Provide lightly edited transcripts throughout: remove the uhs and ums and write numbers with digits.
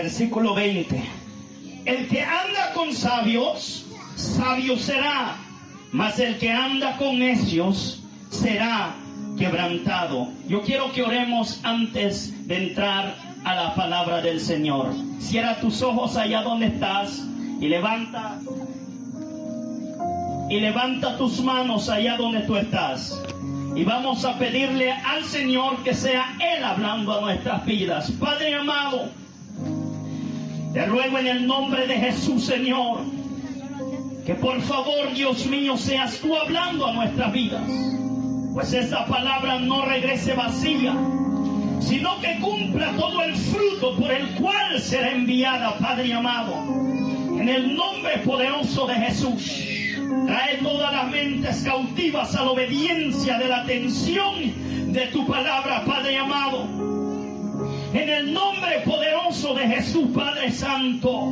Versículo 20. El que anda con sabios, sabio será, mas el que anda con necios será quebrantado. Yo quiero que oremos antes de entrar a la palabra del Señor. Cierra tus ojos allá donde estás y levanta tus manos allá donde tú estás. Y vamos a pedirle al Señor que sea Él hablando a nuestras vidas. Padre amado, te ruego en el nombre de Jesús, Señor, que por favor, Dios mío, seas tú hablando a nuestras vidas. Pues esta palabra no regrese vacía, sino que cumpla todo el fruto por el cual será enviada, Padre amado. En el nombre poderoso de Jesús, trae todas las mentes cautivas a la obediencia de la atención de tu palabra, Padre amado. En el nombre poderoso de Jesús, Padre Santo.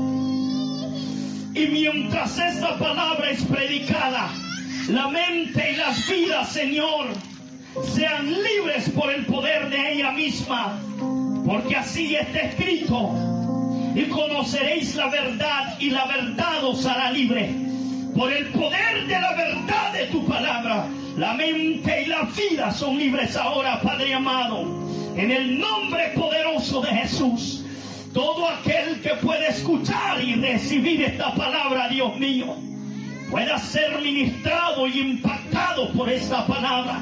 Y mientras esta palabra es predicada, la mente y las vidas, Señor, sean libres por el poder de ella misma, porque así está escrito: y conoceréis la verdad, y la verdad os hará libre. Por el poder de la verdad de tu palabra, la mente y la vida son libres ahora, Padre amado. En el nombre poderoso de Jesús, todo aquel que puede escuchar y recibir esta palabra, Dios mío, pueda ser ministrado y impactado por esta palabra.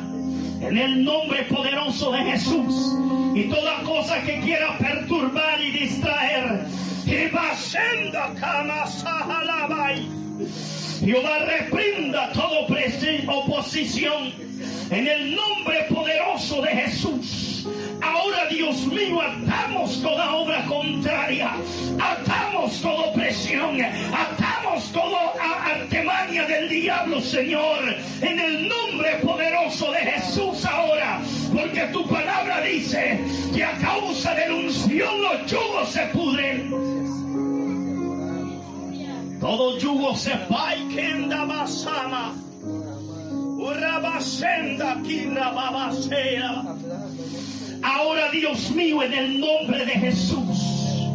En el nombre poderoso de Jesús. Y toda cosa que quiera perturbar y distraer, Jehová reprenda toda oposición en el nombre poderoso de Jesús. Ahora, Dios mío, atamos toda obra contraria, atamos toda opresión, atamos toda artimaña del diablo, Señor, en el nombre poderoso de Jesús ahora, porque tu palabra dice que a causa de la unción los yugos se pudren. Todo yugo se va y queda basama. Ahora, Dios mío, en el nombre de Jesús,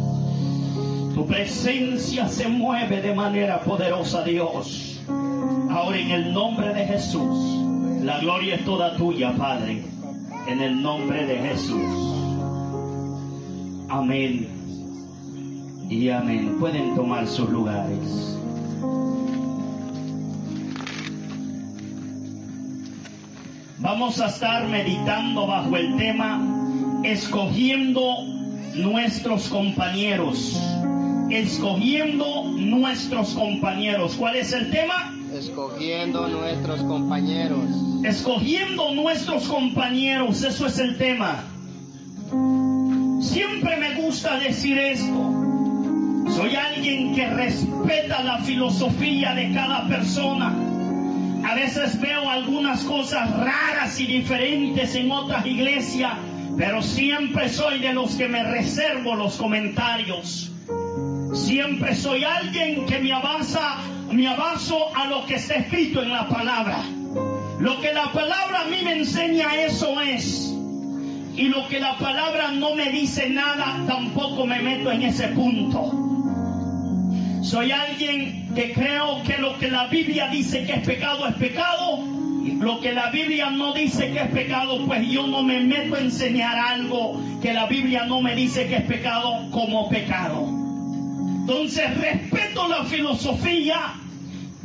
tu presencia se mueve de manera poderosa, Dios. Ahora, en el nombre de Jesús, la gloria es toda tuya, Padre. En el nombre de Jesús. Amén y amén. Pueden tomar sus lugares. Vamos a estar meditando bajo el tema escogiendo nuestros compañeros. Escogiendo nuestros compañeros. ¿Cuál es el tema? Escogiendo nuestros compañeros. Escogiendo nuestros compañeros, eso es el tema. Siempre me gusta decir esto. Soy alguien que respeta la filosofía de cada persona. A veces veo algunas cosas raras y diferentes en otras iglesias, pero siempre soy de los que me reservo los comentarios. Siempre soy alguien que me abaso a lo que está escrito en la palabra. Lo que la palabra a mí me enseña, eso es. Y lo que la palabra no me dice nada, tampoco me meto en ese punto. Soy alguien que creo que lo que la Biblia dice que es pecado, y lo que la Biblia no dice que es pecado, pues yo no me meto a enseñar algo que la Biblia no me dice que es pecado como pecado. Entonces respeto la filosofía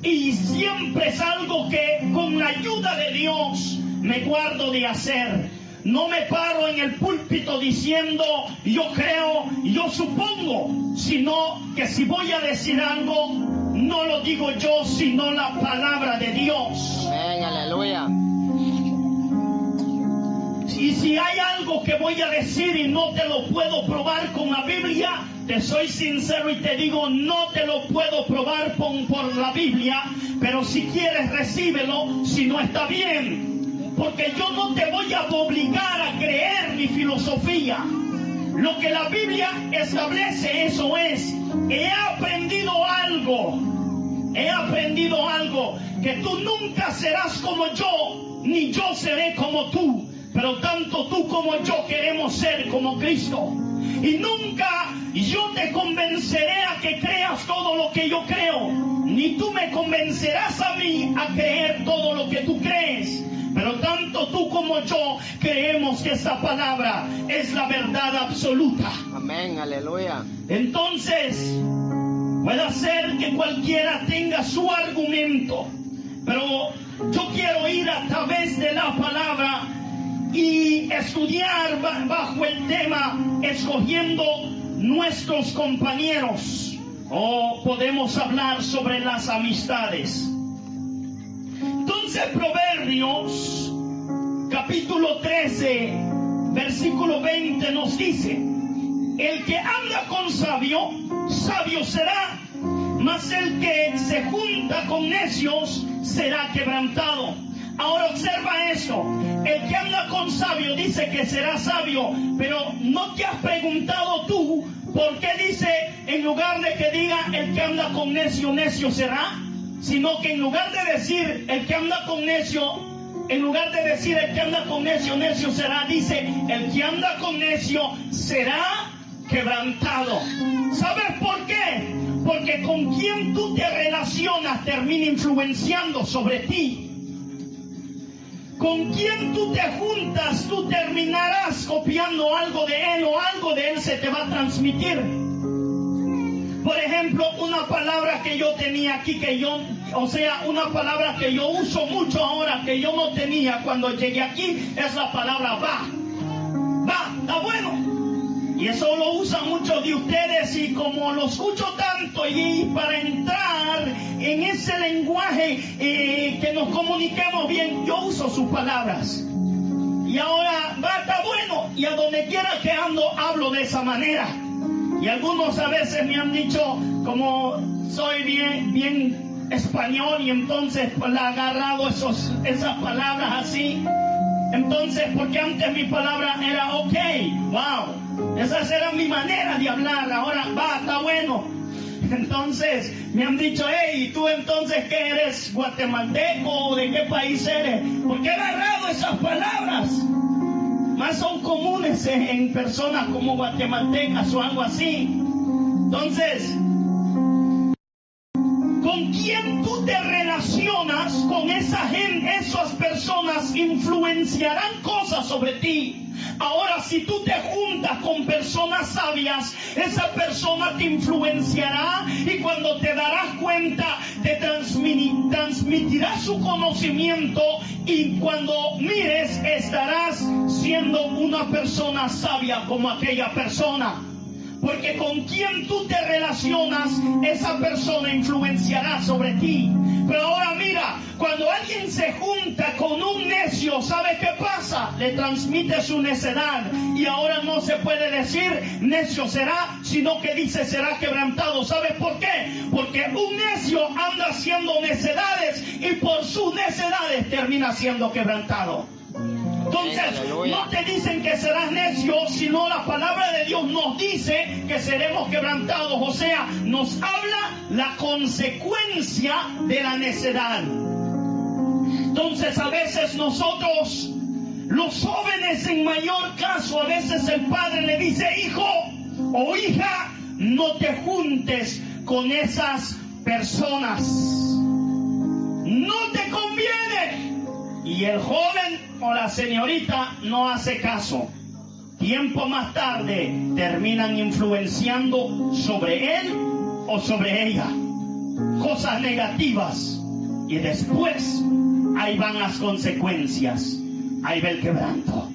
y siempre es algo que con la ayuda de Dios me guardo de hacer. No me paro en el púlpito diciendo yo creo, yo supongo, sino que si voy a decir algo, no lo digo yo, sino la palabra de Dios. Amén, aleluya. Y si hay algo que voy a decir y no te lo puedo probar con la Biblia, te soy sincero y te digo, no te lo puedo probar por la Biblia, pero si quieres recíbelo, si no está bien. Porque yo no te voy a obligar a creer mi filosofía. Lo que la Biblia establece, eso es. He aprendido algo, que tú nunca serás como yo, ni yo seré como tú. Pero tanto tú como yo queremos ser como Cristo. Y nunca yo te convenceré a que creas todo lo que yo creo, ni tú me convencerás a mí a creer todo lo que tú crees. Pero tanto tú como yo creemos que esta palabra es la verdad absoluta. Amén, aleluya. Entonces, puede ser que cualquiera tenga su argumento, pero yo quiero ir a través de la palabra y estudiar bajo el tema escogiendo nuestros compañeros, o podemos hablar sobre las amistades. Entonces, Proverbios capítulo 13 versículo 20 nos dice: el que anda con sabio, sabio será, mas el que se junta con necios será quebrantado. Ahora observa esto: el que anda con sabio dice que será sabio, pero ¿no te has preguntado tú por qué dice, en lugar de que diga el que anda con necio, necio será? Sino que en lugar de decir el que anda con necio, en lugar de decir el que anda con necio, necio será, dice el que anda con necio será quebrantado. ¿Sabes por qué? Porque con quien tú te relacionas termina influenciando sobre ti. Con quien tú te juntas, tú terminarás copiando algo de él, o algo de él se te va a transmitir. Por ejemplo, una palabra que yo tenía aquí, una palabra que yo uso mucho ahora, que yo no tenía cuando llegué aquí, es la palabra va. Va, está bueno. Y eso lo usan muchos de ustedes, y como lo escucho tanto, y para entrar en ese lenguaje que nos comuniquemos bien, yo uso sus palabras. Y ahora va, está bueno, y a donde quiera que ando hablo de esa manera. Y algunos a veces me han dicho, como soy bien español, y entonces pues le he agarrado esas palabras así. Entonces, porque antes mi palabra era ok, wow, esa era mi manera de hablar. Ahora va, está bueno. Entonces me han dicho, hey, ¿tú entonces qué eres? ¿Guatemalteco o de qué país eres? Porque he agarrado esas palabras. Más son comunes en personas como guatemaltecas o algo así. Entonces, ¿con quién tú te relacionas? Con esa gente, esas personas influenciarán cosas sobre ti. Ahora, si tú te juntas con personas sabias, esa persona te influenciará, y cuando te darás cuenta, te transmitirá su conocimiento, y cuando mires, estarás siendo una persona sabia como aquella persona. Porque con quien tú te relacionas, esa persona influenciará sobre ti. Pero ahora mira, cuando alguien se junta con un necio, ¿sabe qué pasa? Le transmite su necedad, y ahora no se puede decir necio será, sino que dice será quebrantado. ¿Sabes por qué? Porque un necio anda haciendo necedades, y por sus necedades termina siendo quebrantado. Entonces, no te dicen que serás necio, sino la palabra de Dios nos dice que seremos quebrantados. O sea, nos habla la consecuencia de la necedad. Entonces, a veces nosotros, los jóvenes en mayor caso, a veces el padre le dice, hijo o hija, no te juntes con esas personas, no te conviene. Y el joven o la señorita no hace caso. Tiempo más tarde terminan influenciando sobre él o sobre ella cosas negativas, y después ahí van las consecuencias, ahí va el quebranto.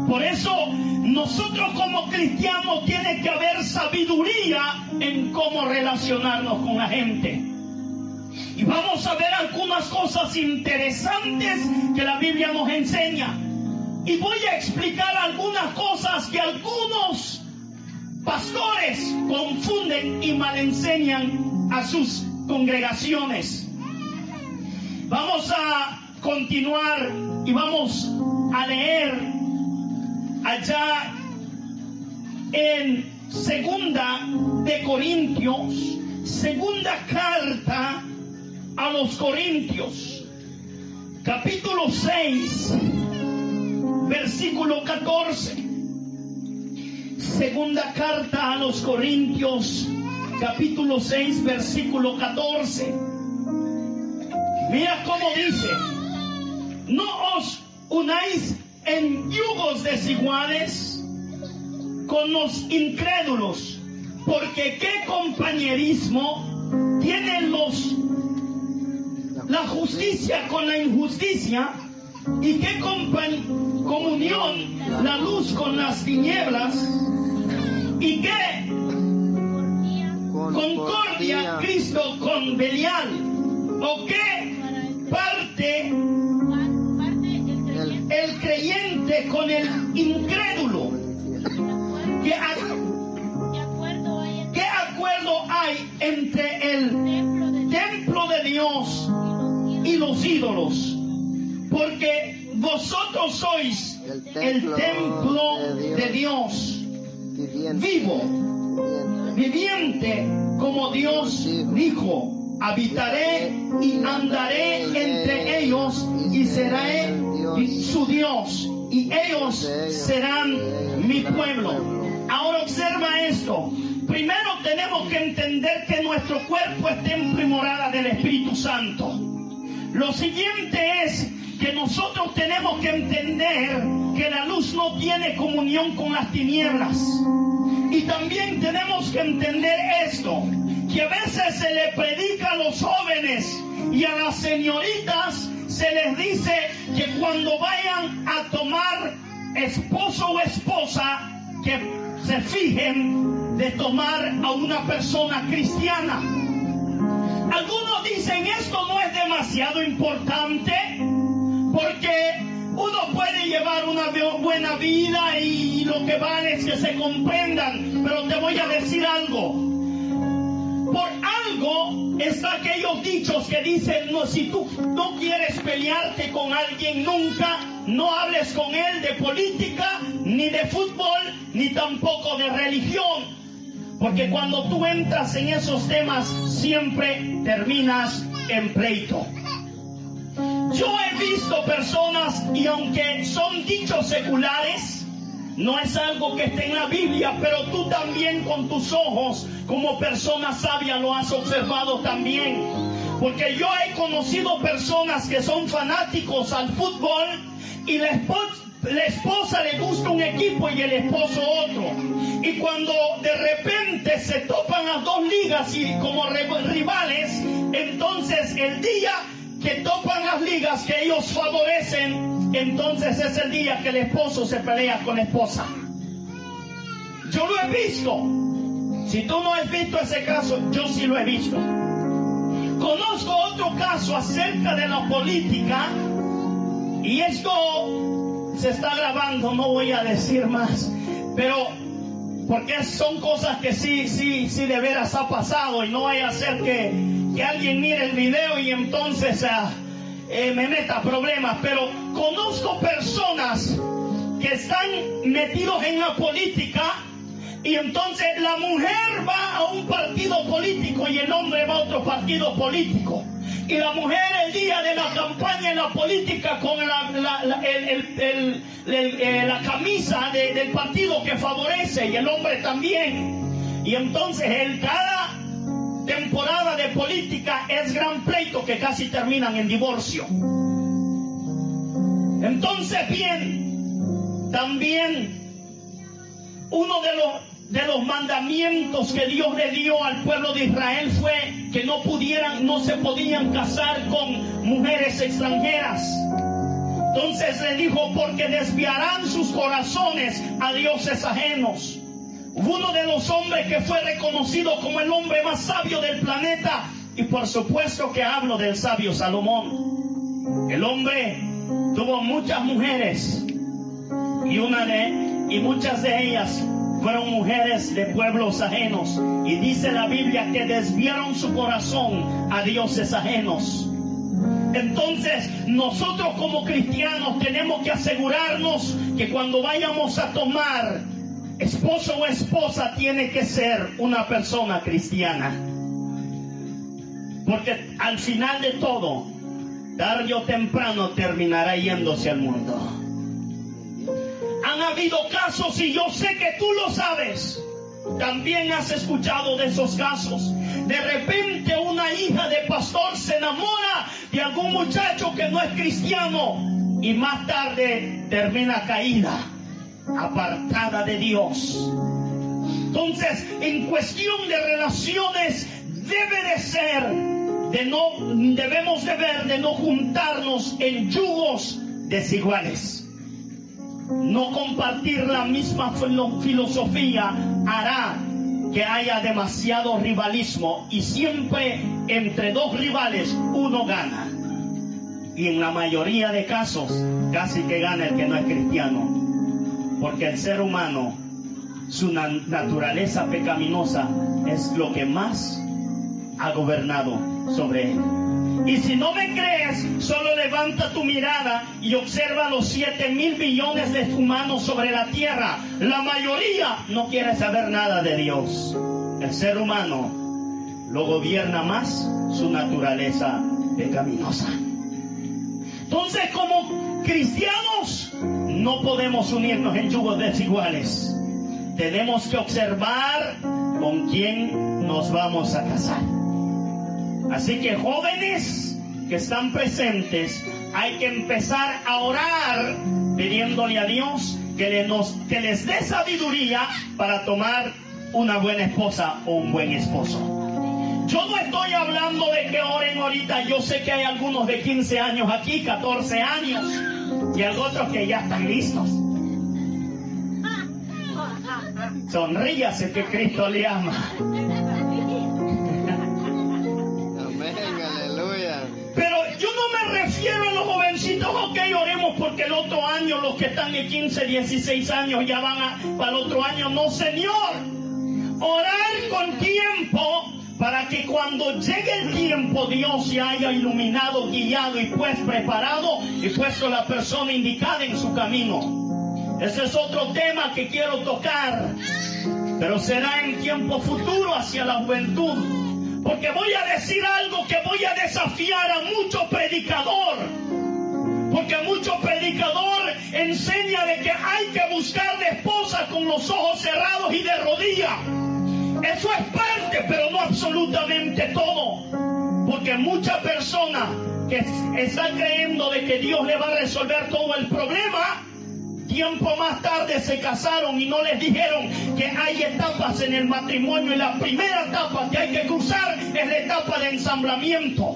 Por eso nosotros como cristianos tiene que haber sabiduría en cómo relacionarnos con la gente. Y vamos a ver algunas cosas interesantes que la Biblia nos enseña. Y voy a explicar algunas cosas que algunos pastores confunden y malenseñan a sus congregaciones. Vamos a continuar y vamos a leer allá en Segunda de Corintios, segunda carta a los Corintios, capítulo 6, versículo 14. segunda carta a los Corintios, capítulo 6, versículo 14. Mira cómo dice: no os unáis en yugos desiguales con los incrédulos, porque qué compañerismo tienen la justicia con la injusticia, y qué comunión la luz con las tinieblas, y qué concordia Cristo con Belial, o qué parte el creyente con el incrédulo. ¿Qué acuerdo hay entre el templo de Dios y los ídolos? Porque vosotros sois el templo de Dios, vivo, viviente, como Dios dijo: habitaré y andaré entre ellos, y seré su Dios, y ellos serán mi pueblo. Ahora observa esto. Primero tenemos que entender que nuestro cuerpo es templo y morada del Espíritu Santo. Lo siguiente es que nosotros tenemos que entender que la luz no tiene comunión con las tinieblas. Y también tenemos que entender esto, que a veces se le predica a los jóvenes y a las señoritas, se les dice que cuando vayan a tomar esposo o esposa, que se fijen de tomar a una persona cristiana. Algunos dicen: esto no es demasiado importante, porque uno puede llevar una buena vida y lo que vale es que se comprendan. Pero te voy a decir algo. Por algo está aquellos dichos que dicen: no, si tú no quieres pelearte con alguien nunca, no hables con él de política, ni de fútbol, ni tampoco de religión. Porque cuando tú entras en esos temas, siempre terminas en pleito. Yo he visto personas, y aunque son dichos seculares, no es algo que esté en la Biblia, pero tú también con tus ojos, como persona sabia, lo has observado también. Porque yo he conocido personas que son fanáticos al fútbol, y la esposa le gusta un equipo y el esposo otro. Y cuando de repente se topan las dos ligas y como rivales, entonces el día que topan las ligas que ellos favorecen, entonces es el día que el esposo se pelea con la esposa. Yo lo he visto. Si tú no has visto ese caso, yo sí lo he visto. Conozco otro caso acerca de la política, y esto se está grabando, no voy a decir más, pero porque son cosas que sí de veras ha pasado, y no vaya a ser que alguien mire el video y entonces me meta problemas. Pero conozco personas que están metidos en la política, y entonces la mujer va a un partido político y el hombre va a otro partido político. Y la mujer el día de la campaña en la política con la camisa del partido que favorece, y el hombre también. Y entonces en cada temporada de política es gran pleito que casi terminan en divorcio. Entonces bien, también uno de los mandamientos que Dios le dio al pueblo de Israel fue que no se podían casar con mujeres extranjeras. Entonces le dijo: porque desviarán sus corazones a dioses ajenos. Uno de los hombres que fue reconocido como el hombre más sabio del planeta, y por supuesto que hablo del sabio Salomón. El hombre tuvo muchas mujeres, y muchas de ellas fueron mujeres de pueblos ajenos, y dice la Biblia que desviaron su corazón a dioses ajenos. Entonces nosotros como cristianos tenemos que asegurarnos que cuando vayamos a tomar esposo o esposa, tiene que ser una persona cristiana, porque al final de todo, tarde o temprano terminará yéndose al mundo. Han habido casos, y yo sé que tú lo sabes. También has escuchado de esos casos. De repente una hija de pastor se enamora de algún muchacho que no es cristiano y más tarde termina caída, apartada de Dios. Entonces, en cuestión de relaciones, debe de ser, debemos de ver de no juntarnos en yugos desiguales. No compartir la misma filosofía hará que haya demasiado rivalismo, y siempre entre dos rivales uno gana. Y en la mayoría de casos casi que gana el que no es cristiano, porque el ser humano, su naturaleza pecaminosa es lo que más ha gobernado sobre él. Y si no me crees, solo levanta tu mirada y observa los 7,000 billones de humanos sobre la tierra. La mayoría no quiere saber nada de Dios. El ser humano lo gobierna más su naturaleza pecaminosa. Entonces, como cristianos, no podemos unirnos en yugos desiguales. Tenemos que observar con quién nos vamos a casar. Así que, jóvenes que están presentes, hay que empezar a orar pidiéndole a Dios que les dé sabiduría para tomar una buena esposa o un buen esposo. Yo no estoy hablando de que oren ahorita. Yo sé que hay algunos de 15 años aquí, 14 años, y hay otros que ya están listos. Sonríase, que Cristo le ama. Pero yo no me refiero a los jovencitos, ok, oremos porque el otro año los que están de 15, 16 años ya van para el otro año. No, Señor. Orar con tiempo para que cuando llegue el tiempo Dios se haya iluminado, guiado y pues preparado y puesto la persona indicada en su camino. Ese es otro tema que quiero tocar, pero será en tiempo futuro, hacia la juventud. Porque voy a decir algo que voy a desafiar a mucho predicador. Porque mucho predicador enseña de que hay que buscar de esposa con los ojos cerrados y de rodillas. Eso es parte, pero no absolutamente todo. Porque mucha persona que está creyendo de que Dios le va a resolver todo el problema, tiempo más tarde se casaron y no les dijeron que hay etapas en el matrimonio, y la primera etapa que hay que cruzar es la etapa de ensamblamiento,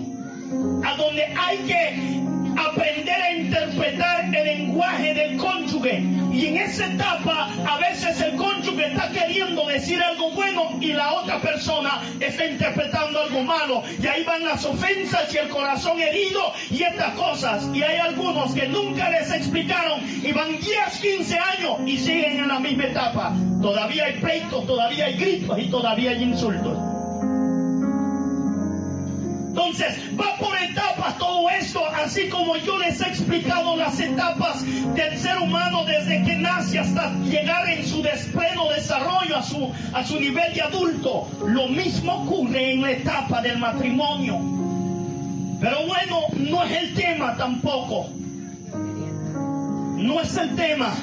a donde hay que aprender a interpretar el lenguaje del cónyuge. Y en esa etapa a veces el cónyuge está queriendo decir algo bueno y la otra persona está interpretando algo malo, y ahí van las ofensas y el corazón herido y estas cosas. Y hay algunos que nunca les explicaron y van 10, 15 años y siguen en la misma etapa. Todavía hay pleitos, todavía hay gritos y todavía hay insultos. Entonces, va por etapas todo esto, así como yo les he explicado las etapas del ser humano desde que nace hasta llegar en su pleno desarrollo a su nivel de adulto. Lo mismo ocurre en la etapa del matrimonio. Pero bueno, no es el tema tampoco. No es el tema.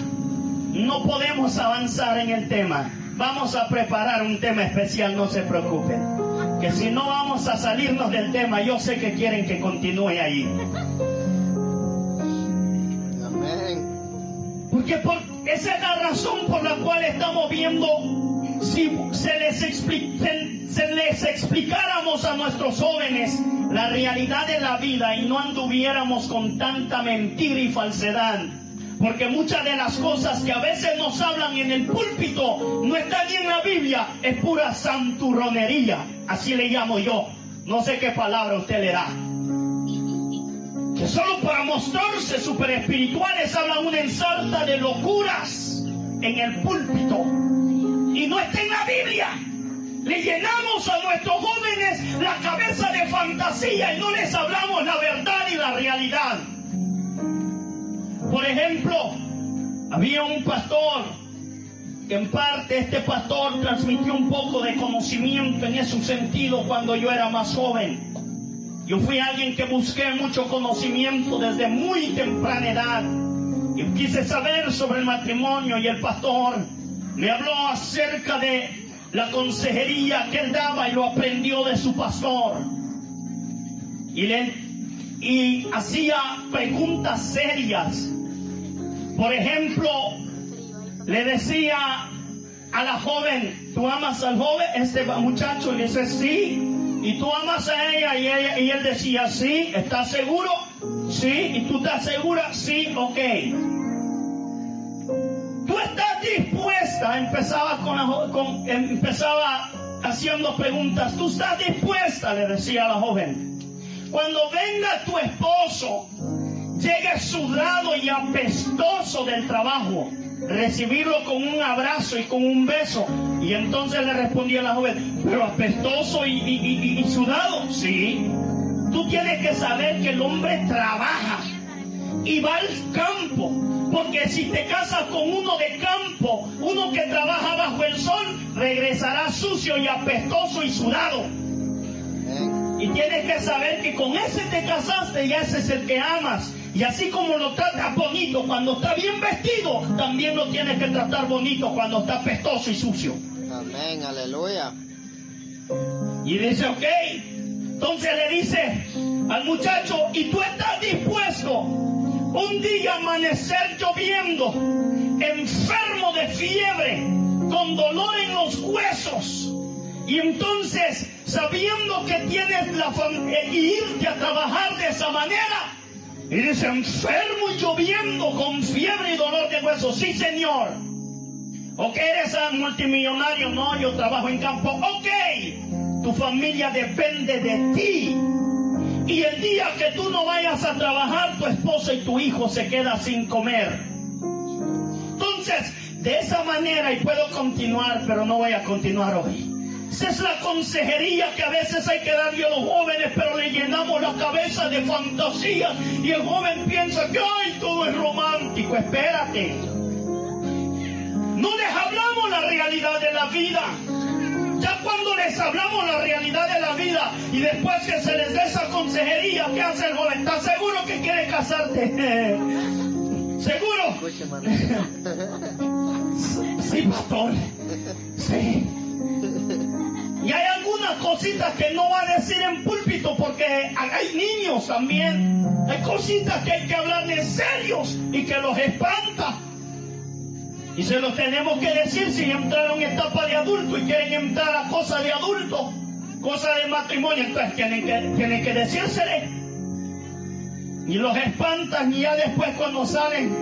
No podemos avanzar en el tema. Vamos a preparar un tema especial, no se preocupen. Que si no vamos a salirnos del tema, yo sé que quieren que continúe ahí. Amén. Porque esa es la razón por la cual estamos viendo, si se les explicáramos a nuestros jóvenes la realidad de la vida y no anduviéramos con tanta mentira y falsedad. Porque muchas de las cosas que a veces nos hablan en el púlpito no están ni en la Biblia, es pura santurronería, así le llamo yo. No sé qué palabra usted le da. Que solo para mostrarse super espirituales hablan una ensarta de locuras en el púlpito. Y no está en la Biblia. Le llenamos a nuestros jóvenes la cabeza de fantasía y no les hablamos la verdad y la realidad. Por ejemplo, había un pastor que en parte este pastor transmitió un poco de conocimiento en ese sentido cuando yo era más joven. Yo fui alguien que busqué mucho conocimiento desde muy temprana edad. Y quise saber sobre el matrimonio y el pastor me habló acerca de la consejería que él daba y lo aprendió de su pastor. Y hacía preguntas serias. Por ejemplo, le decía a la joven, ¿tú amas al joven, este muchacho? Y le dice, sí. ¿Y tú amas a ella? Y él decía, sí. ¿Estás seguro? Sí. ¿Y tú estás segura? Sí. Ok. ¿Tú estás dispuesta? Empezaba haciendo preguntas. ¿Tú estás dispuesta? Le decía a la joven. Cuando venga tu esposo, llegue sudado y apestoso del trabajo, recibirlo con un abrazo y con un beso. Y entonces le respondía la joven, pero apestoso y sudado. Sí. Tú tienes que saber que el hombre trabaja y va al campo, porque si te casas con uno de campo, uno que trabaja bajo el sol, regresará sucio y apestoso y sudado. Y tienes que saber que con ese te casaste y ese es el que amas. Y así como lo tratas bonito cuando está bien vestido, también lo tienes que tratar bonito cuando está apestoso y sucio. Amén, aleluya. Y dice, ok. Entonces le dice al muchacho, ¿y tú estás dispuesto un día amanecer lloviendo, enfermo de fiebre, con dolor en los huesos? Y entonces, sabiendo que tienes y irte a trabajar de esa manera, y dice, enfermo y lloviendo, con fiebre y dolor de huesos. Sí, señor. Ok, eres multimillonario. No, yo trabajo en campo. Ok, tu familia depende de ti. Y el día que tú no vayas a trabajar, tu esposa y tu hijo se quedan sin comer. Entonces, de esa manera, y puedo continuar, pero no voy a continuar hoy. Esa es la consejería que a veces hay que darle a los jóvenes, pero le llenamos la cabeza de fantasías y el joven piensa que ¡ay, todo es romántico! Espérate. No les hablamos la realidad de la vida. Ya cuando les hablamos la realidad de la vida y después que se les dé esa consejería, ¿qué hace el joven? ¿Estás seguro que quiere casarte? ¿Seguro? Sí, pastor. Sí. Y hay algunas cositas que no va a decir en púlpito porque hay niños también. Hay cositas que hay que hablarles serios y que los espanta. Y se los tenemos que decir si entraron en etapa de adulto y quieren entrar a cosas de adulto, cosas de matrimonio. Entonces tienen que decírsele. Y los espantan y ya después cuando salen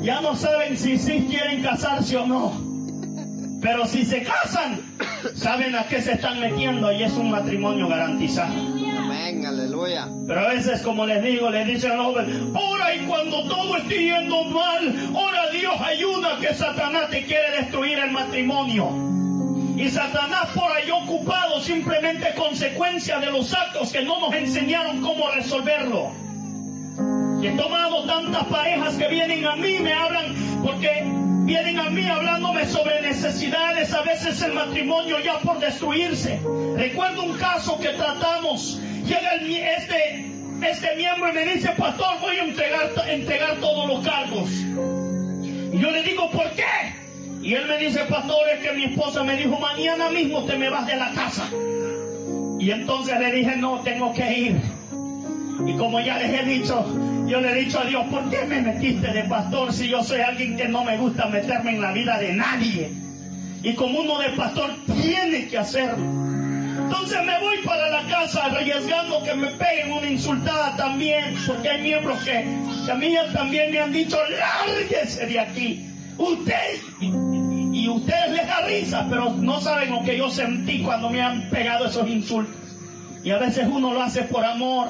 ya no saben si sí quieren casarse o no. Pero si se casan, saben a qué se están metiendo y es un matrimonio garantizado. Amén, aleluya. Pero a veces, como les digo, les dicen a los jóvenes, ora y cuando todo esté yendo mal, ora a Dios, ayuda que Satanás te quiere destruir el matrimonio. Y Satanás por ahí ocupado, simplemente consecuencia de los actos que no nos enseñaron cómo resolverlo. Y he tomado tantas parejas que vienen a mí, me hablan porque vienen a mí hablándome sobre necesidades, a veces el matrimonio ya por destruirse. Recuerdo un caso que tratamos, llega este miembro y me dice, pastor, voy a entregar todos los cargos. Y yo le digo, ¿por qué? Y él me dice, pastor, es que mi esposa me dijo, mañana mismo te me vas de la casa. Y entonces le dije, no, tengo que ir. Y como ya les he dicho, yo le he dicho a Dios, ¿por qué me metiste de pastor si yo soy alguien que no me gusta meterme en la vida de nadie? Y como uno de pastor tiene que hacerlo. Entonces me voy para la casa arriesgando que me peguen una insultada también, porque hay miembros que a mí también me han dicho, lárguese de aquí. Usted, y ustedes les da risa, pero no saben lo que yo sentí cuando me han pegado esos insultos. Y a veces uno lo hace por amor.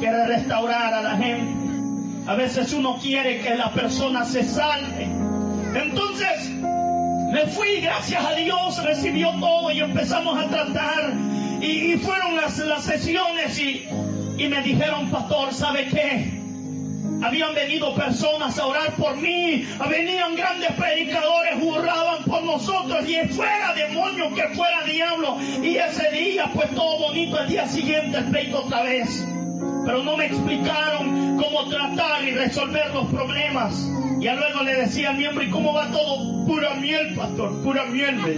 Quiere restaurar a la gente. A veces uno quiere que la persona se salve. Entonces me fui, gracias a Dios recibió todo y empezamos a tratar. Y fueron las sesiones y me dijeron, pastor, ¿sabe qué? Habían venido personas a orar por mí, venían grandes predicadores, oraban por nosotros, y fuera demonio, que fuera diablo. Y ese día, pues todo bonito, el día siguiente el pleito otra vez. pero no me explicaron cómo tratar y resolver los problemas. Ya luego le decía al miembro, ¿y cómo va todo? Pura miel, pastor, pura miel.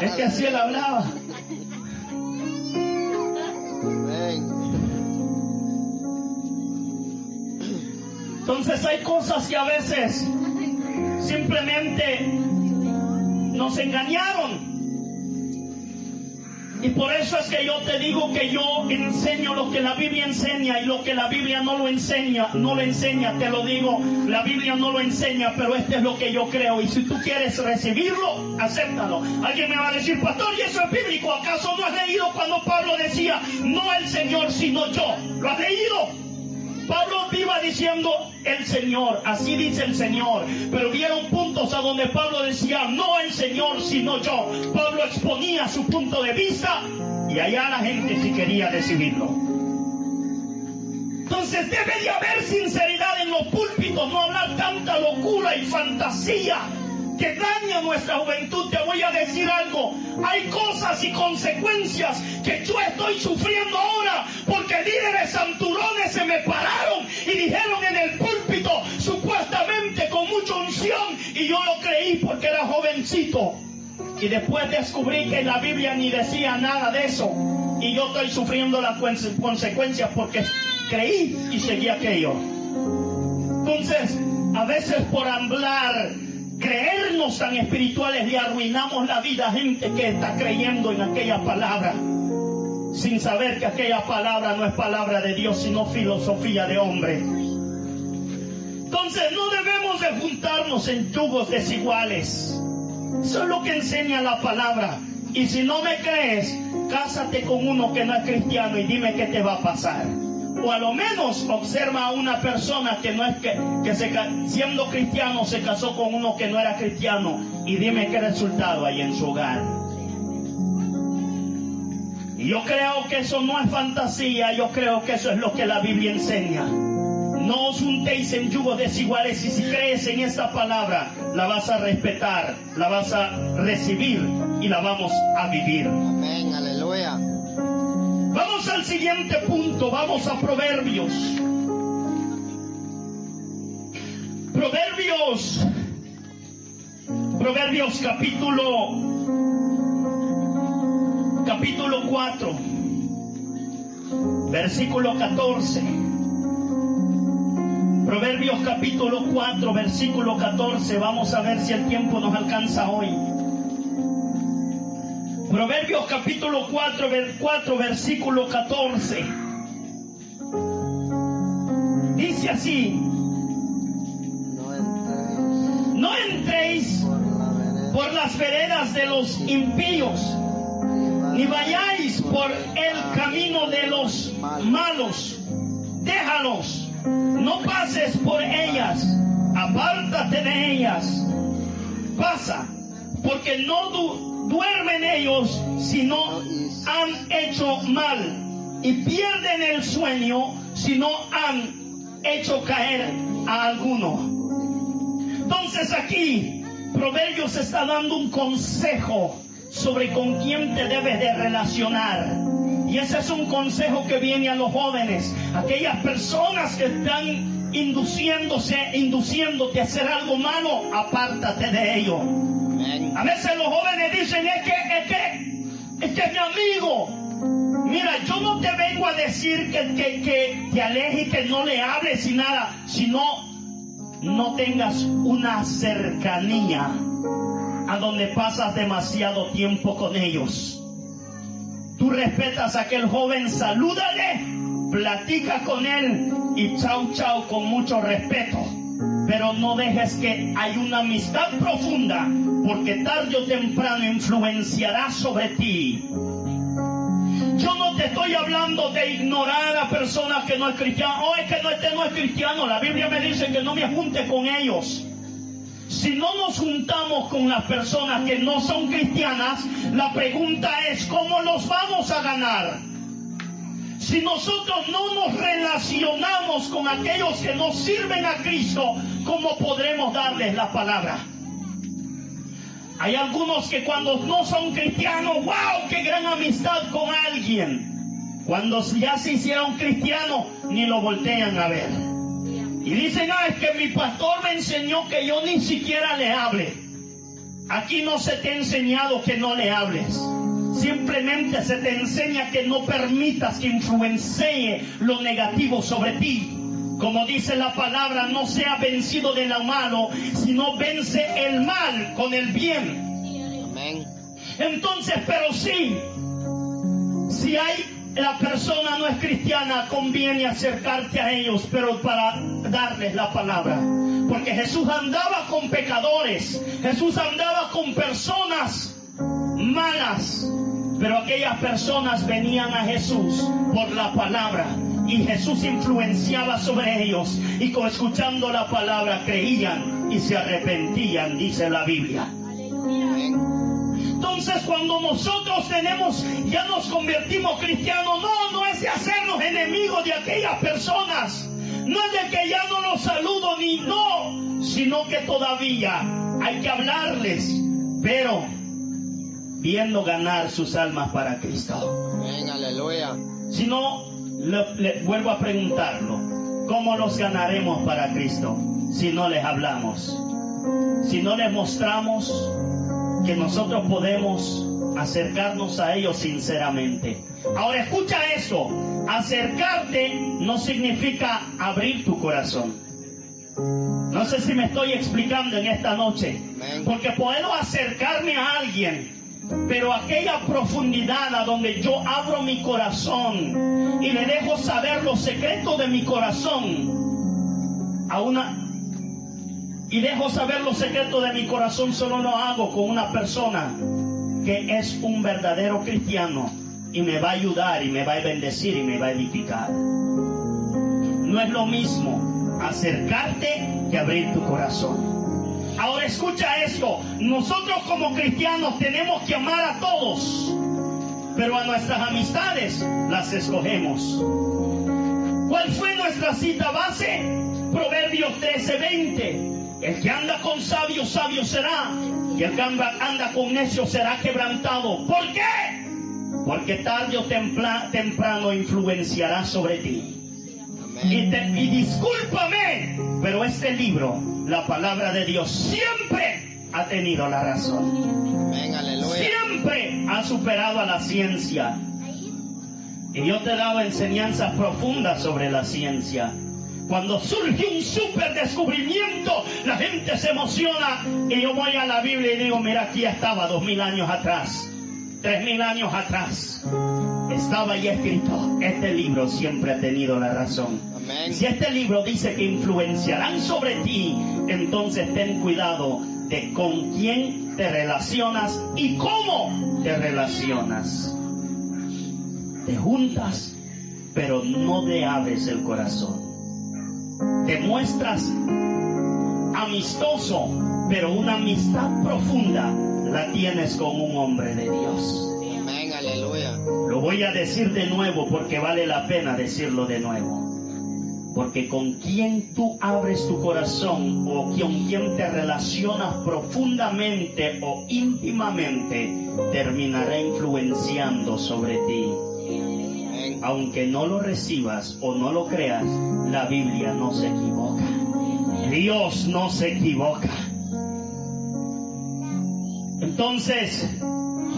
Es que así él hablaba. Entonces hay cosas que a veces simplemente nos engañaron. Y por eso es que yo te digo que yo enseño lo que la Biblia enseña, y lo que la Biblia no lo enseña, te lo digo, la Biblia no lo enseña, pero este es lo que yo creo. Y si tú quieres recibirlo, acéptalo. Alguien me va a decir, pastor, ¿y eso es bíblico? ¿Acaso no has leído cuando Pablo decía, no el Señor, sino yo? ¿Lo has leído? Pablo iba diciendo el Señor, así dice el Señor, pero vieron puntos a donde Pablo decía no el Señor sino yo. Pablo exponía su punto de vista y allá la gente sí quería recibirlo. Entonces debe de haber sinceridad en los púlpitos, no hablar tanta locura y fantasía que daña nuestra juventud. Te voy a decir algo, hay cosas y consecuencias que yo estoy sufriendo ahora porque líderes santurones se me pararon y dijeron en el púlpito, supuestamente con mucha unción, y yo lo creí porque era jovencito, y después descubrí que la Biblia ni decía nada de eso, y yo estoy sufriendo las consecuencias porque creí y seguí aquello. Entonces, a veces por hablar, creernos tan espirituales, le arruinamos la vida a gente que está creyendo en aquella palabra, sin saber que aquella palabra no es palabra de Dios, sino filosofía de hombre. Entonces no debemos de juntarnos en yugos desiguales. Eso es lo que enseña la palabra. Y si no me crees, cásate con uno que no es cristiano y dime qué te va a pasar. O a lo menos observa a una persona que no es que siendo cristiano se casó con uno que no era cristiano, y dime qué resultado hay en su hogar. Y yo creo que eso no es fantasía, yo creo que eso es lo que la Biblia enseña. No os juntéis en yugos desiguales, y si crees en esta palabra, la vas a respetar, la vas a recibir y la vamos a vivir. Amén, aleluya. Vamos al siguiente punto, vamos a Proverbios. Proverbios capítulo 4, versículo 14. Proverbios capítulo 4, versículo 14. Vamos a ver si el tiempo nos alcanza hoy. Proverbios capítulo 4, versículo 14. Dice así: no entréis por las veredas de los impíos, ni vayáis por el camino de los malos. Déjalos, no pases por ellas, apártate de ellas. Pasa, porque no duermen ellos si no han hecho mal, y pierden el sueño si no han hecho caer a alguno. Entonces aquí Proverbios está dando un consejo sobre con quién te debes de relacionar. Y ese es un consejo que viene a los jóvenes, aquellas personas que están induciéndote a hacer algo malo, apártate de ello. A veces los jóvenes dicen, es que es mi amigo. Mira, yo no te vengo a decir que te alejes y que no le hables y nada, sino no tengas una cercanía a donde pasas demasiado tiempo con ellos. Tú respetas a aquel joven, salúdale, platica con él y chau chau con mucho respeto. Pero no dejes que haya una amistad profunda, porque tarde o temprano influenciará sobre ti. Yo no te estoy hablando de ignorar a personas que no es cristiano. Oh, es que este no es cristiano. La Biblia me dice que no me junte con ellos. Si no nos juntamos con las personas que no son cristianas, la pregunta es, ¿cómo los vamos a ganar? Si nosotros no nos relacionamos con aquellos que nos sirven a Cristo, ¿cómo podremos darles la palabra? Hay algunos que cuando no son cristianos, ¡wow! ¡Qué gran amistad con alguien! Cuando ya se hicieron cristianos, ni lo voltean a ver. Y dicen, es que mi pastor me enseñó que yo ni siquiera le hable. Aquí no se te ha enseñado que no le hables. Simplemente se te enseña que no permitas que influencie lo negativo sobre ti. Como dice la palabra, no sea vencido de lo malo, sino vence el mal con el bien. Amén. Entonces, pero sí, si la persona no es cristiana, conviene acercarte a ellos, pero para darles la palabra. Porque Jesús andaba con pecadores, Jesús andaba con personas malas, pero aquellas personas venían a Jesús por la palabra. Y Jesús influenciaba sobre ellos. Y escuchando la palabra creían y se arrepentían, dice la Biblia. Entonces cuando nosotros ya nos convertimos cristianos, no es de hacernos enemigos de aquellas personas. No es de que ya no los saludo ni no, sino que todavía hay que hablarles, pero viendo ganar sus almas para Cristo. Amén, aleluya. Si no, le vuelvo a preguntarlo, ¿cómo los ganaremos para Cristo? Si no les hablamos, si no les mostramos que nosotros podemos acercarnos a ellos sinceramente. Ahora escucha esto, acercarte no significa abrir tu corazón. No sé si me estoy explicando en esta noche, porque puedo acercarme a alguien, pero aquella profundidad a donde yo abro mi corazón y le dejo saber los secretos de mi corazón solo lo hago con una persona que es un verdadero cristiano y me va a ayudar y me va a bendecir y me va a edificar. No es lo mismo acercarte que abrir tu corazón. Ahora escucha esto, nosotros como cristianos tenemos que amar a todos, pero a nuestras amistades las escogemos. ¿Cuál fue nuestra cita base? Proverbios 13:20. El que anda con sabios, sabio será, y el que anda con necios será quebrantado. ¿Por qué? Porque tarde o temprano influenciará sobre ti. Y discúlpame, pero este libro, la palabra de Dios, siempre ha tenido la razón. Amén, aleluya. Siempre ha superado a la ciencia. Y yo te he dado enseñanzas profundas sobre la ciencia. Cuando surge un super descubrimiento, la gente se emociona. Y yo voy a la Biblia y digo, mira, aquí estaba 2000 años atrás, 3000 años atrás. Estaba ahí escrito. Este libro siempre ha tenido la razón. Amén. Si este libro dice que influenciarán sobre ti, entonces ten cuidado de con quién te relacionas y cómo te relacionas. Te juntas, pero no te abres el corazón. Te muestras amistoso, pero una amistad profunda la tienes con un hombre de Dios. Amén, aleluya. Lo voy a decir de nuevo porque vale la pena decirlo de nuevo. Porque con quien tú abres tu corazón o con quien te relacionas profundamente o íntimamente, terminará influenciando sobre ti. Amén. Aunque no lo recibas o no lo creas, la Biblia no se equivoca. Dios no se equivoca. Entonces,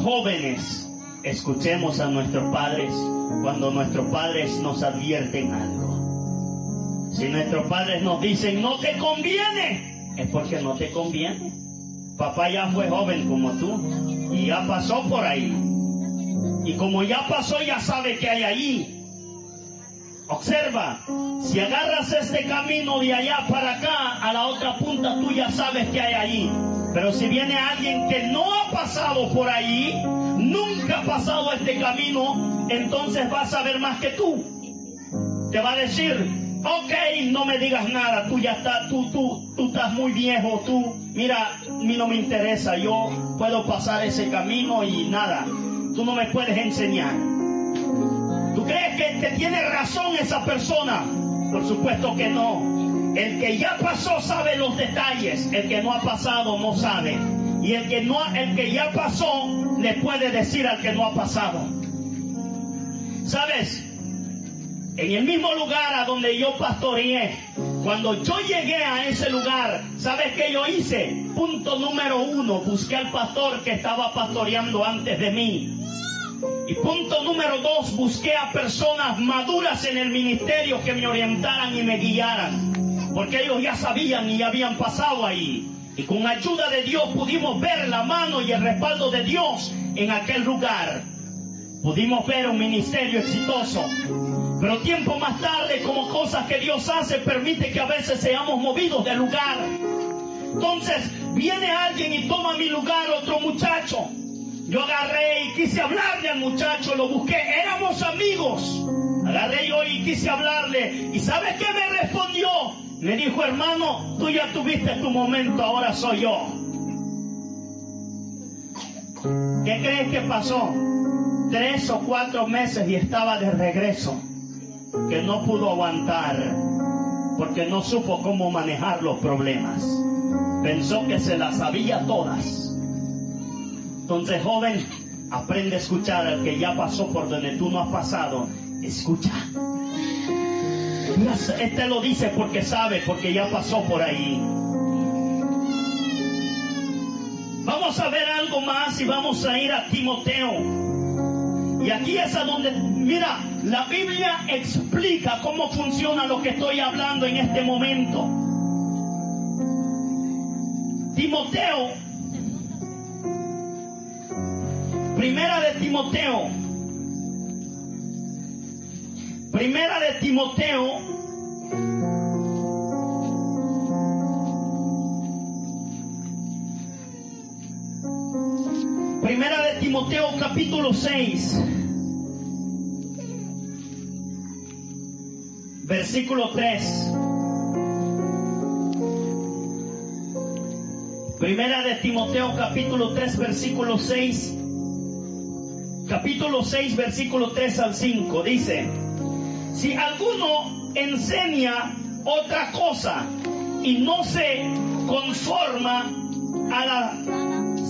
jóvenes, escuchemos a nuestros padres cuando nuestros padres nos advierten algo. Si nuestros padres nos dicen no te conviene, es porque no te conviene. Papá ya fue joven como tú y ya pasó por ahí. Y como ya pasó, ya sabe que hay ahí. Observa, si agarras este camino de allá para acá, a la otra punta, tú ya sabes que hay ahí. Pero si viene alguien que no ha pasado por ahí, nunca ha pasado este camino, entonces va a saber más que tú. Te va a decir, ok, no me digas nada, tú ya estás, tú estás muy viejo, mira, a mí no me interesa, yo puedo pasar ese camino y nada, tú no me puedes enseñar. ¿Tú crees que tiene razón esa persona? Por supuesto que no. El que ya pasó sabe los detalles, el que no ha pasado no sabe. Y el que ya pasó le puede decir al que no ha pasado. ¿Sabes? En el mismo lugar a donde yo pastoreé, cuando yo llegué a ese lugar, ¿sabes qué yo hice? Punto número 1, busqué al pastor que estaba pastoreando antes de mí. Y punto número 2, busqué a personas maduras en el ministerio que me orientaran y me guiaran. Porque ellos ya sabían y ya habían pasado ahí. Y con ayuda de Dios pudimos ver la mano y el respaldo de Dios en aquel lugar. Pudimos ver un ministerio exitoso. Pero tiempo más tarde, como cosas que Dios hace, permite que a veces seamos movidos del lugar. Entonces, viene alguien y toma mi lugar, otro muchacho. Yo agarré y quise hablarle al muchacho, lo busqué, éramos amigos. Agarré yo y quise hablarle. ¿Y sabes qué me respondió? Me dijo, hermano, tú ya tuviste tu momento, ahora soy yo. ¿Qué crees que pasó? 3 o 4 meses y estaba de regreso. Que no pudo aguantar porque no supo cómo manejar los problemas. Pensó que se las sabía todas. Entonces, joven, aprende a escuchar al que ya pasó por donde tú no has pasado. Escucha. Este lo dice porque sabe, porque ya pasó por ahí. Vamos a ver algo más y vamos a ir a Timoteo. Y aquí es a donde, mira, la Biblia explica cómo funciona lo que estoy hablando en este momento. Timoteo, Primera de Timoteo, capítulo 6, versículo 3. Primera de Timoteo, capítulo 3, versículo 6. Capítulo 6, versículo 3 al 5. Dice: si alguno enseña otra cosa y no se conforma a las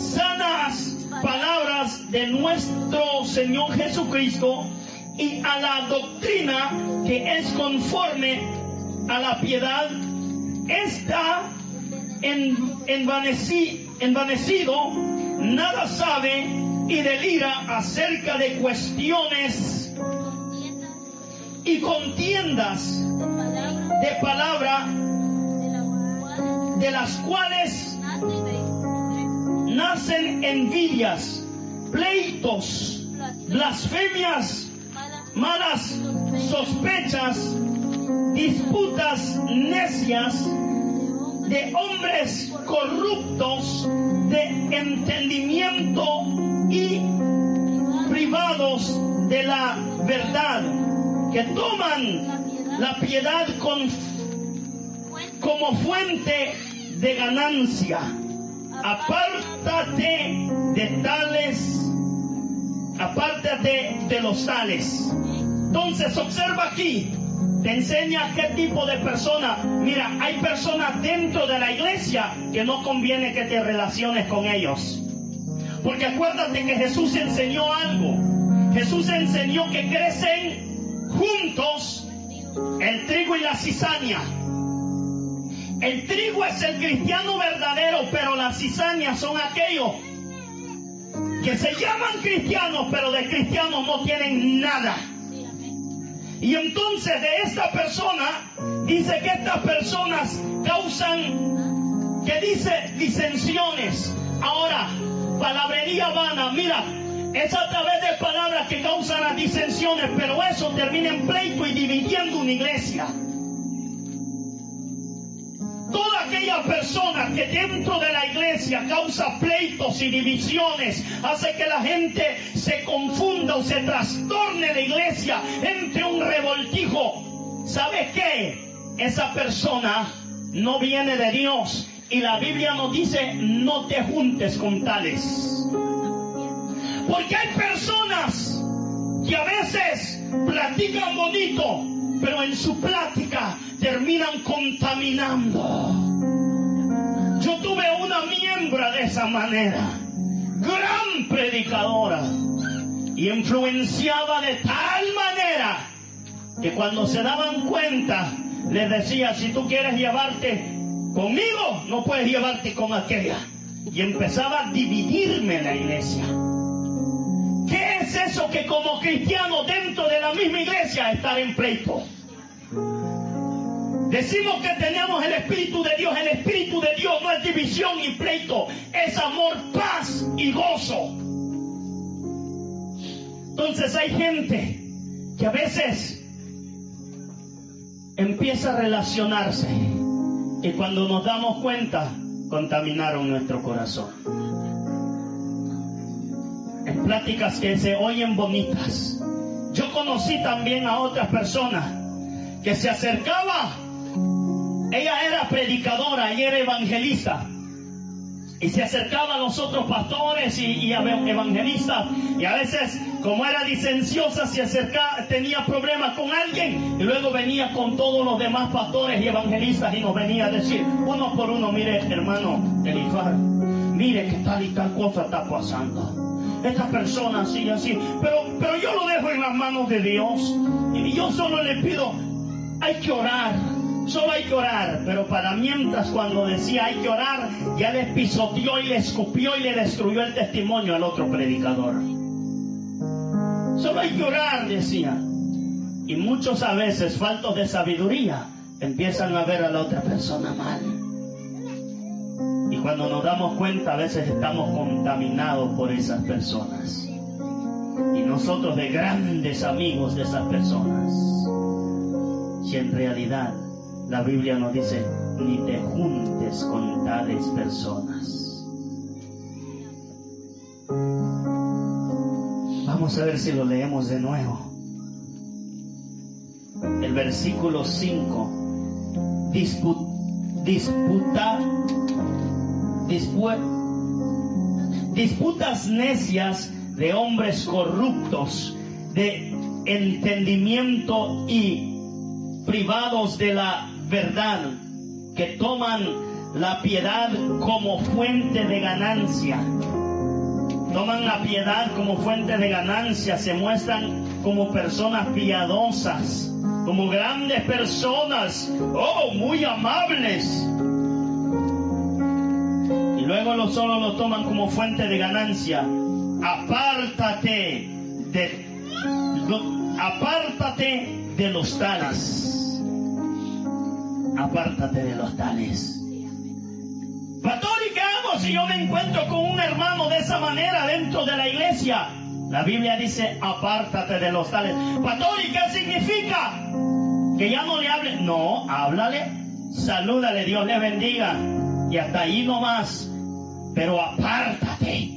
sanas palabras de nuestro Señor Jesucristo y a la doctrina que es conforme a la piedad, está envanecido, nada sabe y delira acerca de cuestiones y contiendas de palabra, de las cuales nacen envidias, pleitos, blasfemias, malas sospechas, disputas necias, de hombres corruptos de entendimiento y privados de la verdad, que toman la piedad como fuente de ganancia. Apártate de los tales. Entonces observa aquí, te enseña qué tipo de persona. Mira, hay personas dentro de la iglesia que no conviene que te relaciones con ellos. Porque acuérdate que Jesús enseñó algo. Jesús enseñó que crecen juntos el trigo y la cizaña. El trigo es el cristiano verdadero, pero las cizañas son aquellos que se llaman cristianos, pero de cristianos no tienen nada. Y entonces de esta persona, dice que estas personas causan, que dice, disensiones. Ahora, palabrería vana, mira, es a través de palabras que causan las disensiones, pero eso termina en pleito y dividiendo una iglesia. Toda aquella persona que dentro de la iglesia causa pleitos y divisiones, hace que la gente se confunda o se trastorne la iglesia entre un revoltijo. ¿Sabes qué? Esa persona no viene de Dios. Y la Biblia nos dice, no te juntes con tales. Porque hay personas que a veces platican bonito, pero en su plática terminan contaminando. Yo tuve una miembro de esa manera, gran predicadora, y influenciaba de tal manera que cuando se daban cuenta les decía: si tú quieres llevarte conmigo, no puedes llevarte con aquella. Y empezaba a dividirme la iglesia. ¿Qué es eso que como cristianos dentro de la misma iglesia estar en pleito? Decimos que tenemos el Espíritu de Dios. El Espíritu de Dios no es división y pleito, es amor, paz y gozo. Entonces hay gente que a veces empieza a relacionarse y cuando nos damos cuenta, contaminaron nuestro corazón. En pláticas que se oyen bonitas. Yo conocí también a otras personas que se acercaba. Ella era predicadora, ella era evangelista. Y se acercaba a los otros pastores y evangelistas. Y a veces, como era licenciosa, se acercaba, tenía problemas con alguien. Y luego venía con todos los demás pastores y evangelistas y nos venía a decir, uno por uno: mire, hermano Elifar, mire que tal y tal cosa está pasando. Esta persona así y así. Pero yo lo dejo en las manos de Dios. Y yo solo le pido, hay que orar. Solo hay que orar. Pero para mientras, cuando decía hay que orar, ya le pisoteó y le escupió y le destruyó el testimonio al otro predicador. Solo hay que orar, decía. Y muchos a veces, faltos de sabiduría, empiezan a ver a la otra persona mal. Y cuando nos damos cuenta, a veces estamos contaminados por esas personas. Y nosotros de grandes amigos de esas personas. Si en realidad la Biblia nos dice: ni te juntes con tales personas. Vamos a ver si lo leemos de nuevo. El versículo 5. Disputas necias de hombres corruptos, de entendimiento y privados de la verdad, que toman la piedad como fuente de ganancia. Toman la piedad como fuente de ganancia, se muestran como personas piadosas, como grandes personas, muy amables. Y luego solo lo toman como fuente de ganancia. Apártate de los tales. Apártate de los tales. Pastor, ¿y qué hago si yo me encuentro con un hermano de esa manera dentro de la iglesia? La Biblia dice: apártate de los tales. Pastor, ¿y qué significa? Que ya no le hable. No, háblale, salúdale, Dios le bendiga, y hasta ahí nomás. Pero apártate,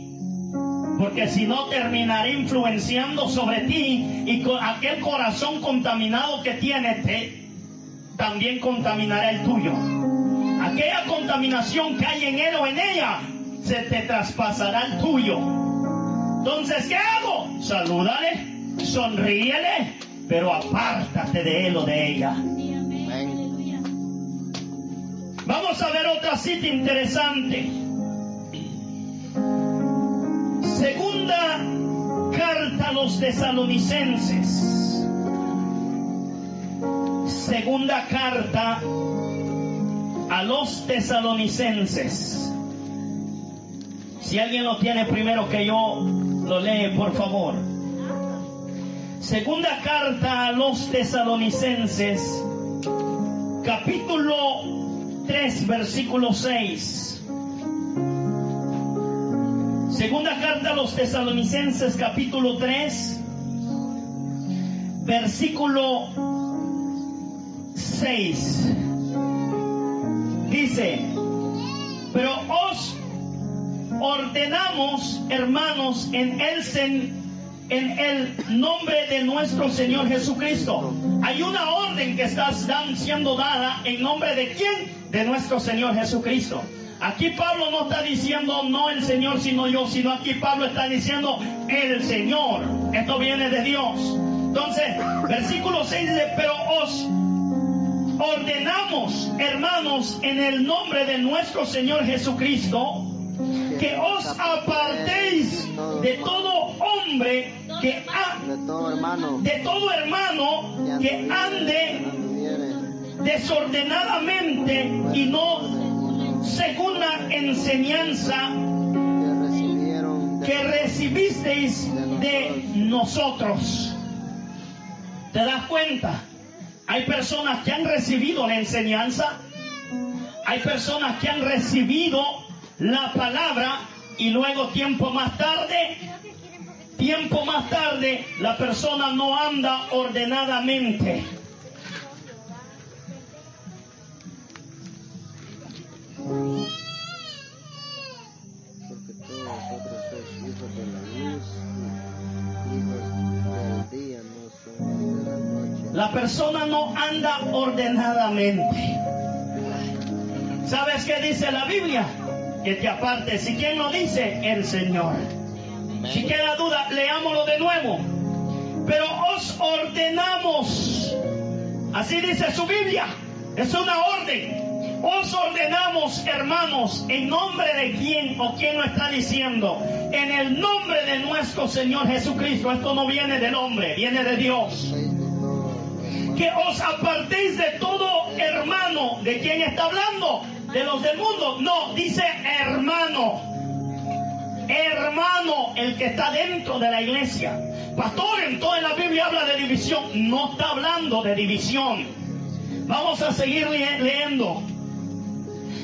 porque si no terminaré influenciando sobre ti, y con aquel corazón contaminado que tienes, también contaminará el tuyo. Aquella contaminación que hay en él o en ella, se te traspasará al tuyo. Entonces, ¿qué hago? Salúdale, sonríele, pero apártate de él o de ella. Vamos a ver otra cita interesante. Segunda carta a los Tesalonicenses. Segunda carta a los Tesalonicenses. Si alguien lo tiene primero que yo, lo lee, por favor. Segunda carta a los Tesalonicenses, capítulo 3, versículo 6. Segunda carta a los Tesalonicenses, capítulo 3, versículo 6. Dice: pero os ordenamos, hermanos, en el nombre de nuestro Señor Jesucristo. Hay una orden que está siendo dada en nombre de ¿quién? De nuestro Señor Jesucristo. Aquí Pablo no está diciendo no el Señor sino yo, sino aquí Pablo está diciendo el Señor. Esto viene de Dios. Entonces, versículo 6 dice: pero os ordenamos, hermanos, en el nombre de nuestro Señor Jesucristo, que os apartéis de todo hombre de todo hermano que ande desordenadamente y no según la enseñanza que recibisteis de nosotros. ¿Te das cuenta? Hay personas que han recibido la enseñanza, hay personas que han recibido la palabra y luego tiempo más tarde, la persona no anda ordenadamente. Porque todos nosotros somos hijos de la luz, hijos del día, no somos de la noche. La persona no anda ordenadamente. ¿Sabes qué dice la Biblia? Que te apartes. ¿Y quién lo dice? El Señor. Si queda duda, leámoslo de nuevo. Pero os ordenamos. Así dice su Biblia. Es una orden. Os ordenamos, hermanos, en nombre de quién o quién lo está diciendo. En el nombre de nuestro Señor Jesucristo. Esto no viene del hombre, viene de Dios. Que os apartéis de todo hermano. ¿De quién está hablando? ¿De los del mundo? No, dice hermano. Hermano, el que está dentro de la iglesia. Pastor, en toda la Biblia habla de división. No está hablando de división. Vamos a seguir leyendo.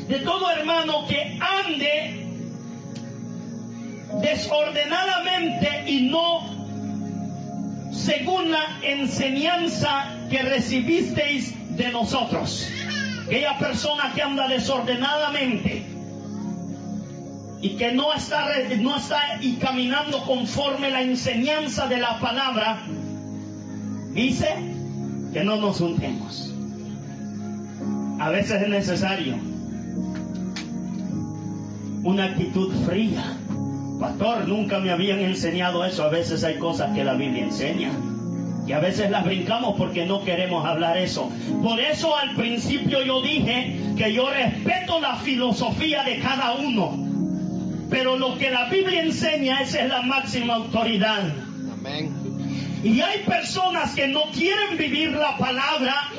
De todo hermano que ande desordenadamente y no según la enseñanza que recibisteis de nosotros. Aquella persona que anda desordenadamente y que no está y caminando conforme la enseñanza de la palabra, dice que no nos juntemos. A veces es necesario una actitud fría. Pastor, nunca me habían enseñado eso. A veces hay cosas que la Biblia enseña y a veces las brincamos porque no queremos hablar eso. Por eso al principio yo dije que yo respeto la filosofía de cada uno, pero lo que la Biblia enseña, esa es la máxima autoridad. Amén. Y hay personas que no quieren vivir la palabra,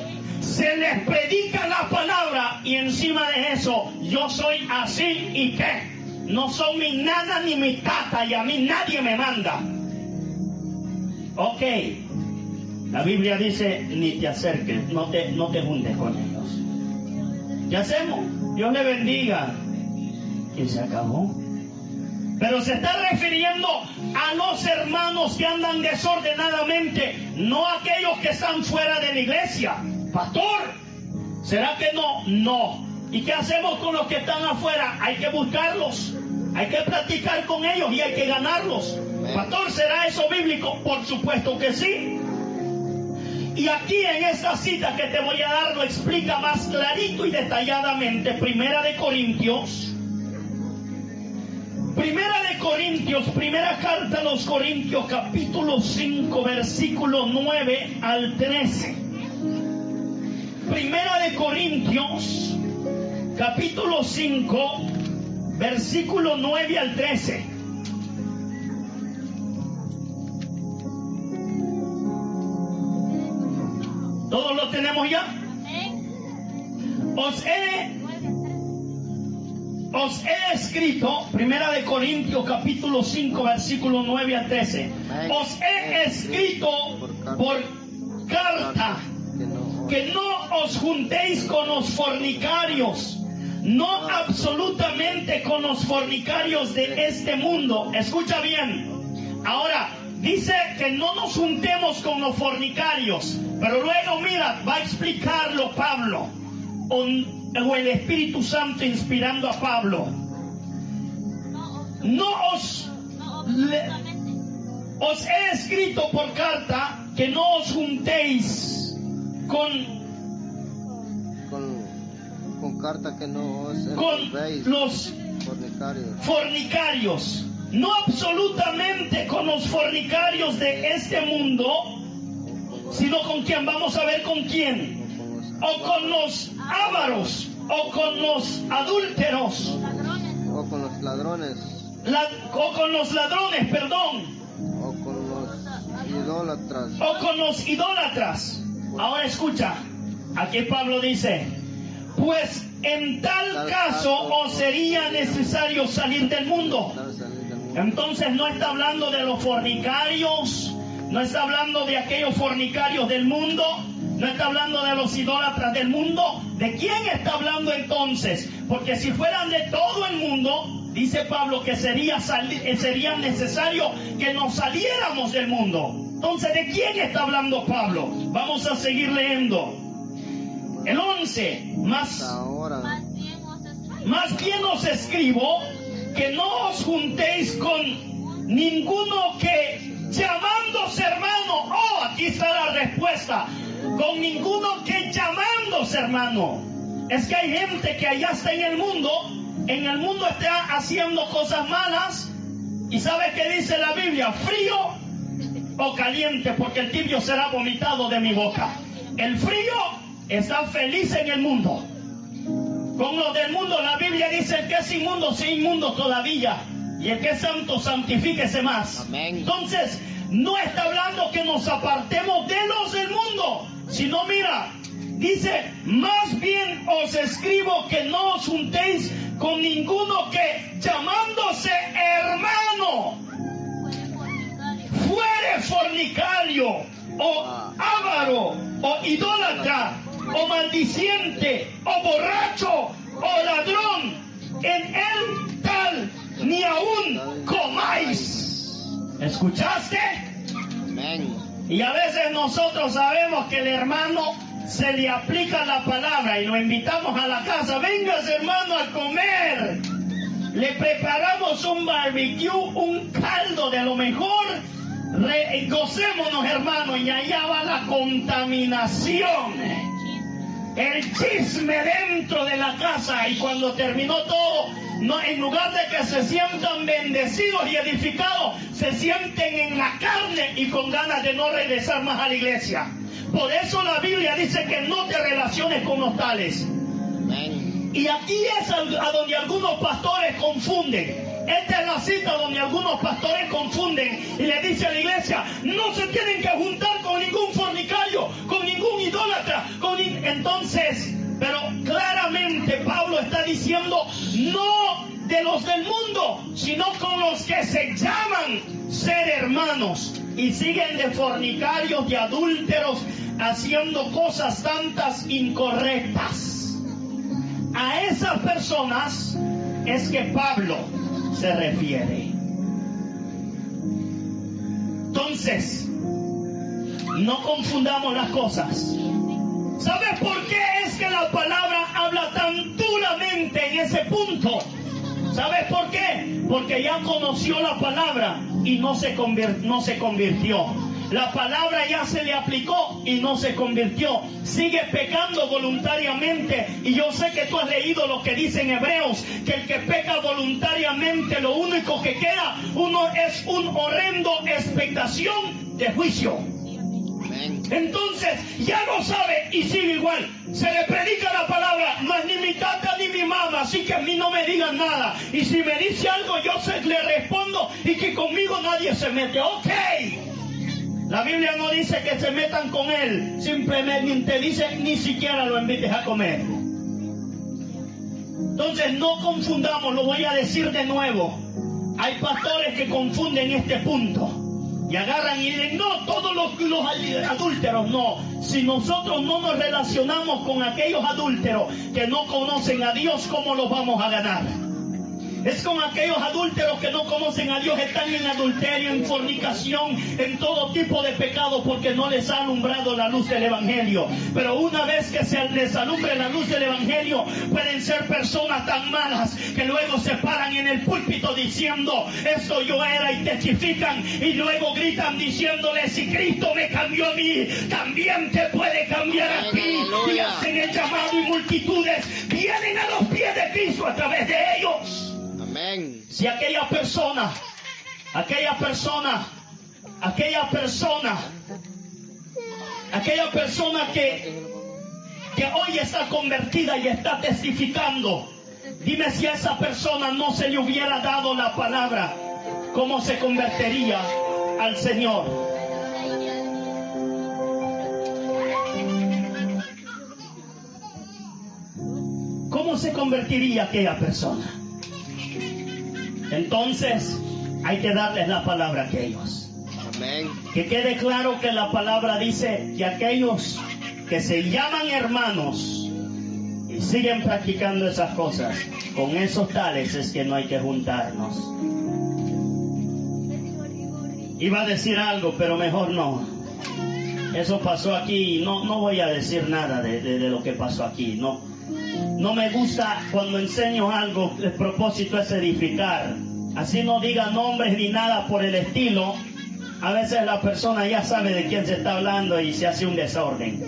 se les predica la palabra y encima de eso, yo soy así y qué. No son mi nada ni mi tata y a mí nadie me manda. Ok. La Biblia dice, ni te acerques, no te juntes con ellos. ¿Qué hacemos? Dios le bendiga. Y se acabó. Pero se está refiriendo a los hermanos que andan desordenadamente, no a aquellos que están fuera de la iglesia. Pastor, ¿será que no? No. ¿Y qué hacemos con los que están afuera? Hay que buscarlos, hay que platicar con ellos y hay que ganarlos. Pastor, ¿será eso bíblico? Por supuesto que sí. Y aquí en esta cita que te voy a dar lo explica más clarito y detalladamente. Primera de Corintios, primera carta a los Corintios, capítulo 5, versículo 9 al 13. Primera de Corintios, capítulo 5, versículo 9 al 13. ¿Todos lo tenemos ya? Os he escrito, Primera de Corintios capítulo 5 versículo 9 al 13. Os he escrito por carta que no os juntéis con los fornicarios, no absolutamente con los fornicarios de este mundo. Escucha bien. Ahora, dice que no nos juntemos con los fornicarios, pero luego mira, va a explicarlo Pablo, o el Espíritu Santo inspirando a Pablo. Os he escrito por carta que no os juntéis con carta que no os con los fornicarios, no absolutamente con los fornicarios de este mundo, sino con quién. Vamos a ver con quién. O con los ávaros, o con los adúlteros, o con los ladrones, o con los ladrones, perdón, o con los idólatras. O con los idólatras. Ahora escucha, aquí Pablo dice, pues en tal caso os sería necesario salir del mundo. Entonces no está hablando de los fornicarios, no está hablando de aquellos fornicarios del mundo, no está hablando de los idólatras del mundo. ¿De quién está hablando entonces? Porque si fueran de todo el mundo, dice Pablo que sería necesario que nos saliéramos del mundo. Entonces, ¿de quién está hablando Pablo? Vamos a seguir leyendo. El 11, más bien os escribo que no os juntéis con ninguno que llamándose hermano, aquí está la respuesta, con ninguno que llamándose hermano. Es que hay gente que allá está en el mundo está haciendo cosas malas, y ¿sabe qué dice la Biblia? Frío o caliente, porque el tibio será vomitado de mi boca. El frío está feliz en el mundo. Con los del mundo la Biblia dice: el que es inmundo, sea inmundo todavía, y el que es santo, santifíquese más. Amén. Entonces, no está hablando que nos apartemos de los del mundo, sino mira, dice: más bien os escribo que no os juntéis con ninguno que llamándose hermano fuere fornicario, o avaro, o idólatra, o maldiciente, o borracho, o ladrón. En él tal ni aún comáis. ¿Escuchaste? Amén. Y a veces nosotros sabemos que el hermano se le aplica la palabra y lo invitamos a la casa: vengas hermano a comer. Le preparamos un barbecue, un caldo de lo mejor. Gocémonos hermano, y allá va la contaminación, el chisme dentro de la casa. Y cuando terminó todo, no, en lugar de que se sientan bendecidos y edificados, se sienten en la carne y con ganas de no regresar más a la iglesia. Por eso la Biblia dice que no te relaciones con los tales. Amén. Y aquí es a donde algunos pastores confunden. Esta es la cita donde algunos pastores confunden y le dice a la iglesia: no se tienen que juntar con ningún fornicario, con ningún idólatra, entonces, pero claramente Pablo está diciendo: no de los del mundo, sino con los que se llaman ser hermanos y siguen de fornicarios, de adúlteros, haciendo cosas tantas incorrectas. A esas personas es que Pablo se refiere. Entonces, no confundamos las cosas. ¿Sabes por qué es que la palabra habla tan duramente en ese punto? ¿Sabes por qué? Porque ya conoció la palabra y no se convirtió. La palabra ya se le aplicó y no se convirtió. Sigue pecando voluntariamente. Y yo sé que tú has leído lo que dice en Hebreos, que el que peca voluntariamente, lo único que queda es un horrendo expectación de juicio. Entonces ya no sabe y sigue igual. Se le predica la palabra: no es ni mi tata ni mi mamá, así que a mí no me digan nada. Y si me dice algo, yo le respondo, y que conmigo nadie se mete. Ok. La Biblia no dice que se metan con él, simplemente dice: ni siquiera lo invites a comer. Entonces no confundamos, lo voy a decir de nuevo. Hay pastores que confunden este punto y agarran y dicen: no, todos los adúlteros. No, si nosotros no nos relacionamos con aquellos adúlteros que no conocen a Dios, ¿cómo los vamos a ganar? Es como aquellos adúlteros que no conocen a Dios, están en adulterio, en fornicación, en todo tipo de pecado, porque no les ha alumbrado la luz del Evangelio. Pero una vez que se les alumbre la luz del Evangelio, pueden ser personas tan malas que luego se paran en el púlpito diciendo: esto yo era, y testifican, y luego gritan diciéndole: si Cristo me cambió a mí, también te puede cambiar a ti. Y hacen el llamado, y multitudes vienen a los pies de Cristo a través de ellos. Amén. Si aquella persona que hoy está convertida y está testificando, dime si a esa persona no se le hubiera dado la palabra, ¿cómo se convertiría al Señor? ¿cómo se convertiría aquella persona? Entonces, hay que darles la palabra a aquellos. Amén. Que quede claro que la palabra dice que aquellos que se llaman hermanos y siguen practicando esas cosas, con esos tales es que no hay que juntarnos. Iba a decir algo, pero mejor no. Eso pasó aquí y no voy a decir nada de lo que pasó aquí. No me gusta cuando enseño algo, el propósito es edificar. Así no diga nombres ni nada por el estilo. A veces la persona ya sabe de quién se está hablando y se hace un desorden.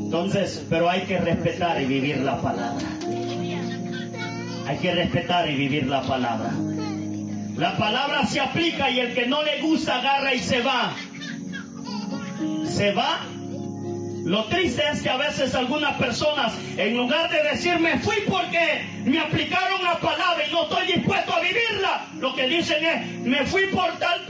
Entonces, pero hay que respetar y vivir la palabra. Hay que respetar y vivir la palabra. La palabra se aplica y el que no le gusta agarra y se va. Se va. Lo triste es que a veces algunas personas, en lugar de decir me fui porque me aplicaron la palabra y no estoy dispuesto a vivirla, lo que dicen es me fui por tal